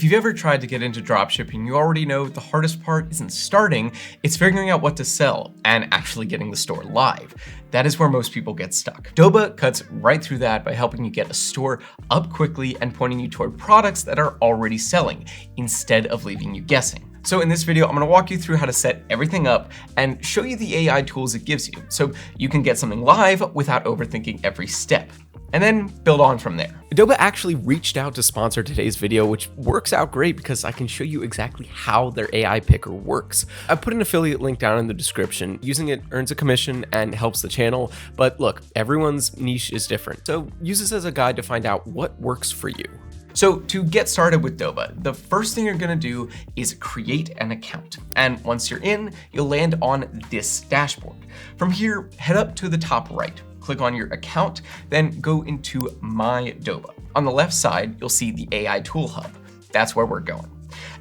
If you've ever tried to get into dropshipping, you already know the hardest part isn't starting, it's figuring out what to sell and actually getting the store live. That is where most people get stuck. Doba cuts right through that by helping you get a store up quickly and pointing you toward products that are already selling, instead of leaving you guessing. So in this video, I'm gonna walk you through how to set everything up and show you the AI tools it gives you, so you can get something live without overthinking every step, and then build on from there. Doba actually reached out to sponsor today's video, which works out great because I can show you exactly how their AI Pickr works. I put an affiliate link down in the description. Using it earns a commission and helps the channel, but look, everyone's niche is different, so use this as a guide to find out what works for you. So to get started with Doba, the first thing you're gonna do is create an account. And once you're in, you'll land on this dashboard. From here, head up to the top right, click on your account, then go into My Doba. On the left side, you'll see the AI Tool Hub. That's where we're going.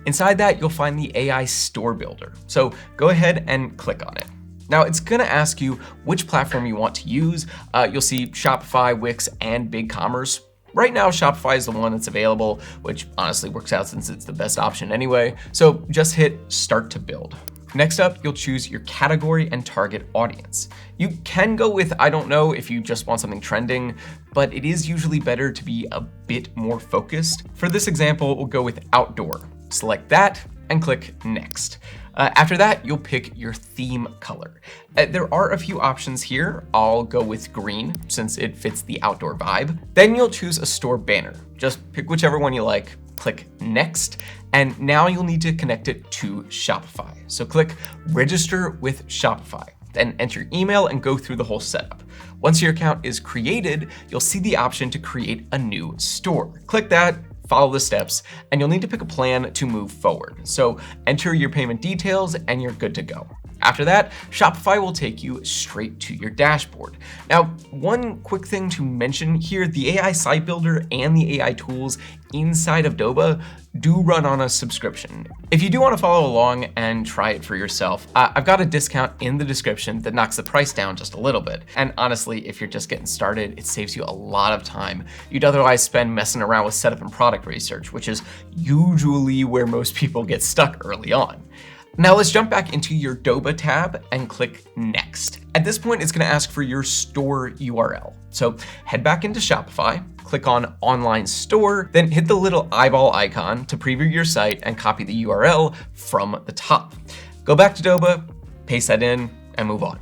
Inside that, you'll find the AI Store Builder. So go ahead and click on it. Now it's gonna ask you which platform you want to use. You'll see Shopify, Wix, and BigCommerce. Right now, Shopify is the one that's available, which honestly works out since it's the best option anyway. So just hit Start to Build. Next up, you'll choose your category and target audience. You can go with I don't know if you just want something trending, but it is usually better to be a bit more focused. For this example, we'll go with outdoor. Select that and click Next. After that, you'll pick your theme color. There are a few options here. I'll go with green since it fits the outdoor vibe. Then you'll choose a store banner. Just pick whichever one you like, click Next, and now you'll need to connect it to Shopify. So click Register with Shopify, then enter your email and go through the whole setup. Once your account is created, you'll see the option to create a new store. Click that, follow the steps, and you'll need to pick a plan to move forward. So enter your payment details and you're good to go. After that, Shopify will take you straight to your dashboard. Now, one quick thing to mention here, the AI site builder and the AI tools inside of Doba do run on a subscription. If you do want to follow along and try it for yourself, I've got a discount in the description that knocks the price down just a little bit. And honestly, if you're just getting started, it saves you a lot of time you'd otherwise spend messing around with setup and product research, which is usually where most people get stuck early on. Now let's jump back into your Doba tab and click Next. At this point, it's gonna ask for your store URL. So head back into Shopify, click on Online Store, then hit the little eyeball icon to preview your site and copy the URL from the top. Go back to Doba, paste that in, and move on.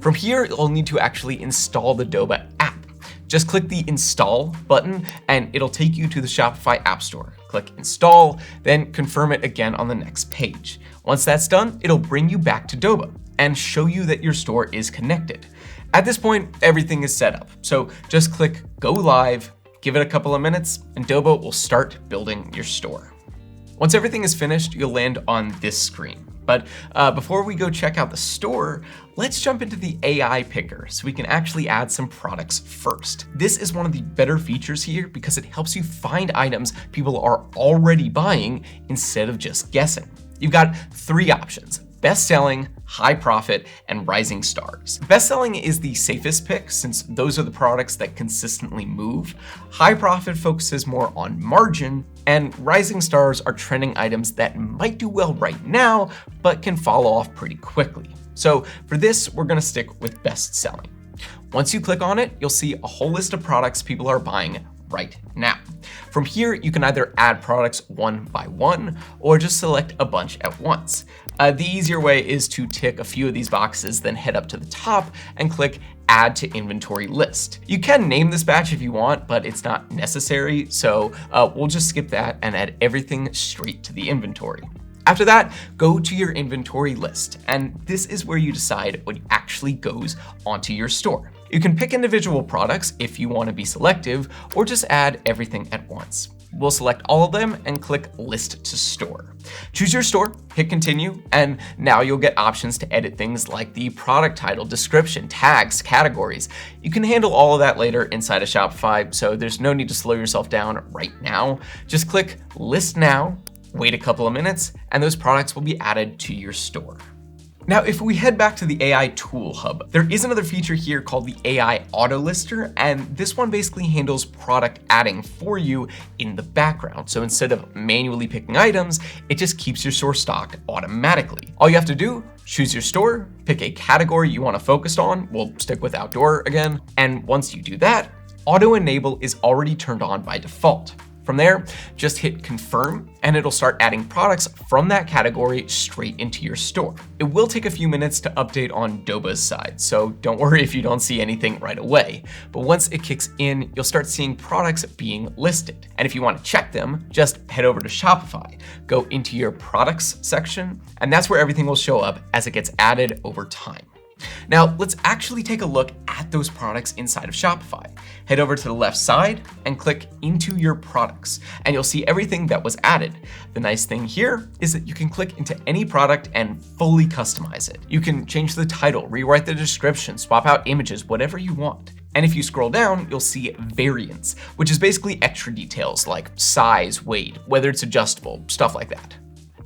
From here, you'll need to actually install the Doba app. Just click the Install button and it'll take you to the Shopify App Store. Click Install, then confirm it again on the next page. Once that's done, it'll bring you back to Doba and show you that your store is connected. At this point, everything is set up. So just click Go Live, give it a couple of minutes, and Doba will start building your store. Once everything is finished, you'll land on this screen. But before we go check out the store, let's jump into the AI Pickr so we can actually add some products first. This is one of the better features here because it helps you find items people are already buying instead of just guessing. You've got three options: best-selling, high profit, and rising stars. Best-selling is the safest pick since those are the products that consistently move. High profit focuses more on margin, and rising stars are trending items that might do well right now, but can fall off pretty quickly. So for this, we're gonna stick with best-selling. Once you click on it, you'll see a whole list of products people are buying right now. From here, you can either add products one by one or just select a bunch at once. The easier way is to tick a few of these boxes, then head up to the top and click Add to Inventory List. You can name this batch if you want, but it's not necessary, so we'll just skip that and add everything straight to the inventory. After that, go to your inventory list, and this is where you decide what actually goes onto your store. You can pick individual products if you want to be selective, or just add everything at once. We'll select all of them and click List to Store. Choose your store, hit Continue, and now you'll get options to edit things like the product title, description, tags, categories. You can handle all of that later inside of Shopify, so there's no need to slow yourself down right now. Just click List Now, wait a couple of minutes, and those products will be added to your store. Now, if we head back to the AI Tool Hub, there is another feature here called the AI AutoLister, and this one basically handles product adding for you in the background. So instead of manually picking items, it just keeps your store stocked automatically. All you have to do, choose your store, pick a category you want to focus on, we'll stick with outdoor again, and once you do that, Auto Enable is already turned on by default. From there, just hit confirm and it'll start adding products from that category straight into your store. It will take a few minutes to update on Doba's side, so don't worry if you don't see anything right away. But once it kicks in, you'll start seeing products being listed. And if you want to check them, just head over to Shopify, go into your products section, and that's where everything will show up as it gets added over time. Now, let's actually take a look at those products inside of Shopify. Head over to the left side and click into your products, and you'll see everything that was added. The nice thing here is that you can click into any product and fully customize it. You can change the title, rewrite the description, swap out images, whatever you want. And if you scroll down, you'll see variants, which is basically extra details like size, weight, whether it's adjustable, stuff like that.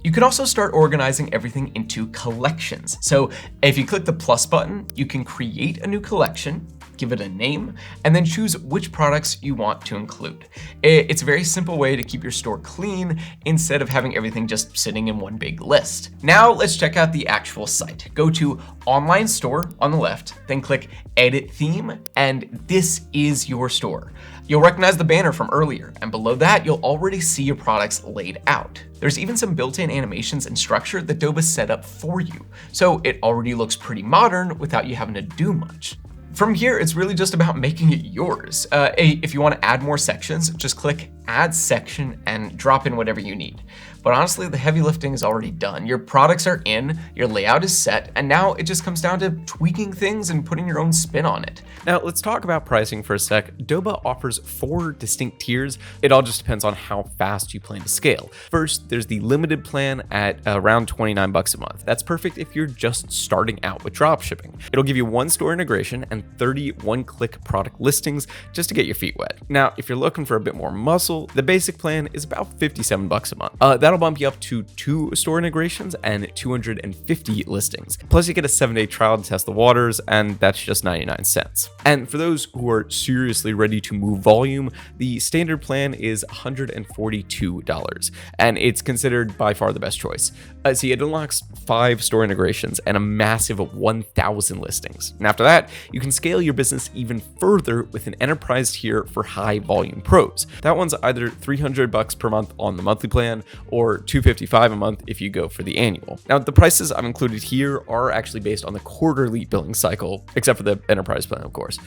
You can also start organizing everything into collections. So if you click the plus button, you can create a new collection, give it a name, and then choose which products you want to include. It's a very simple way to keep your store clean instead of having everything just sitting in one big list. Now let's check out the actual site. Go to Online Store on the left, then click Edit Theme, and this is your store. You'll recognize the banner from earlier, and below that, you'll already see your products laid out. There's even some built-in animations and structure that Doba set up for you, so it already looks pretty modern without you having to do much. From here, it's really just about making it yours. If you want to add more sections, just click Add Section and drop in whatever you need. But honestly, the heavy lifting is already done. Your products are in, your layout is set, and now it just comes down to tweaking things and putting your own spin on it. Now let's talk about pricing for a sec. Doba offers 4 distinct tiers. It all just depends on how fast you plan to scale. First, there's the limited plan at around $29 a month. That's perfect if you're just starting out with dropshipping. It'll give you 1 store integration and 30 one-click product listings just to get your feet wet. Now, if you're looking for a bit more muscle, the basic plan is about $57 a month. That'll bump you up to 2 store integrations and 250 listings. Plus you get a 7-day trial to test the waters, and that's just 99 cents. And for those who are seriously ready to move volume, the standard plan is $142, and it's considered by far the best choice. See, it unlocks 5 store integrations and a massive 1,000 listings. And after that, you can scale your business even further with an enterprise tier for high volume pros. That one's either $300 per month on the monthly plan or $255 a month if you go for the annual. Now, the prices I've included here are actually based on the quarterly billing cycle, except for the enterprise plan, of course.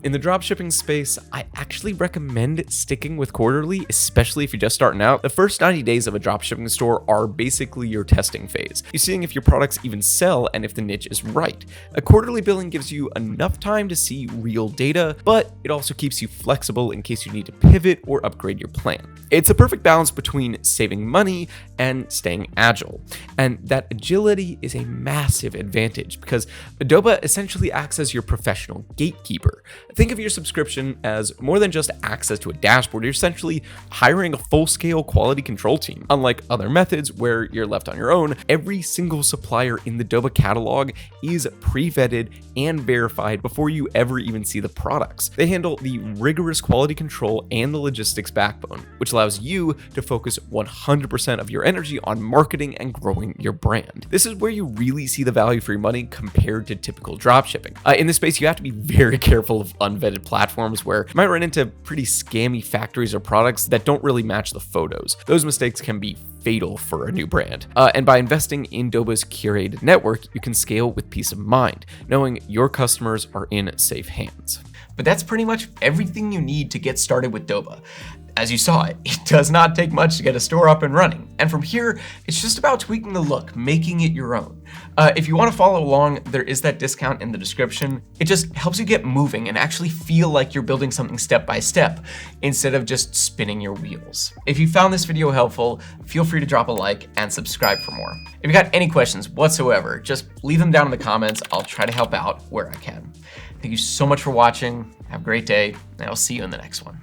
In the dropshipping space, I actually recommend sticking with quarterly, especially if you're just starting out. The first 90 days of a dropshipping store are basically your testing phase. You're seeing if your products even sell and if the niche is right. A quarterly billing gives you enough time to see real data, but it also keeps you flexible in case you need to pivot or upgrade your plan. It's a perfect balance between saving money and staying agile. And that agility is a massive advantage because Doba essentially acts as your professional gatekeeper. Think of your subscription as more than just access to a dashboard. You're essentially hiring a full-scale quality control team. Unlike other methods where you're left on your own, every single supplier in the Doba catalog is pre-vetted and verified before you ever even see the products. They handle the rigorous quality control and the logistics backbone, which allows you to focus 100% of your energy on marketing and growing your brand. This is where you really see the value for your money compared to typical dropshipping. In this space, you have to be very careful of unvetted platforms where you might run into pretty scammy factories or products that don't really match the photos. Those mistakes can be fatal for a new brand. And by investing in Doba's curated network, you can scale with peace of mind, knowing your customers are in safe hands. But that's pretty much everything you need to get started with Doba. As you saw, it does not take much to get a store up and running. And from here, it's just about tweaking the look, making it your own. If you want to follow along, there is that discount in the description. It just helps you get moving and actually feel like you're building something step by step instead of just spinning your wheels. If you found this video helpful, feel free to drop a like and subscribe for more. If you got any questions whatsoever, just leave them down in the comments. I'll try to help out where I can. Thank you so much for watching. Have a great day, and I'll see you in the next one.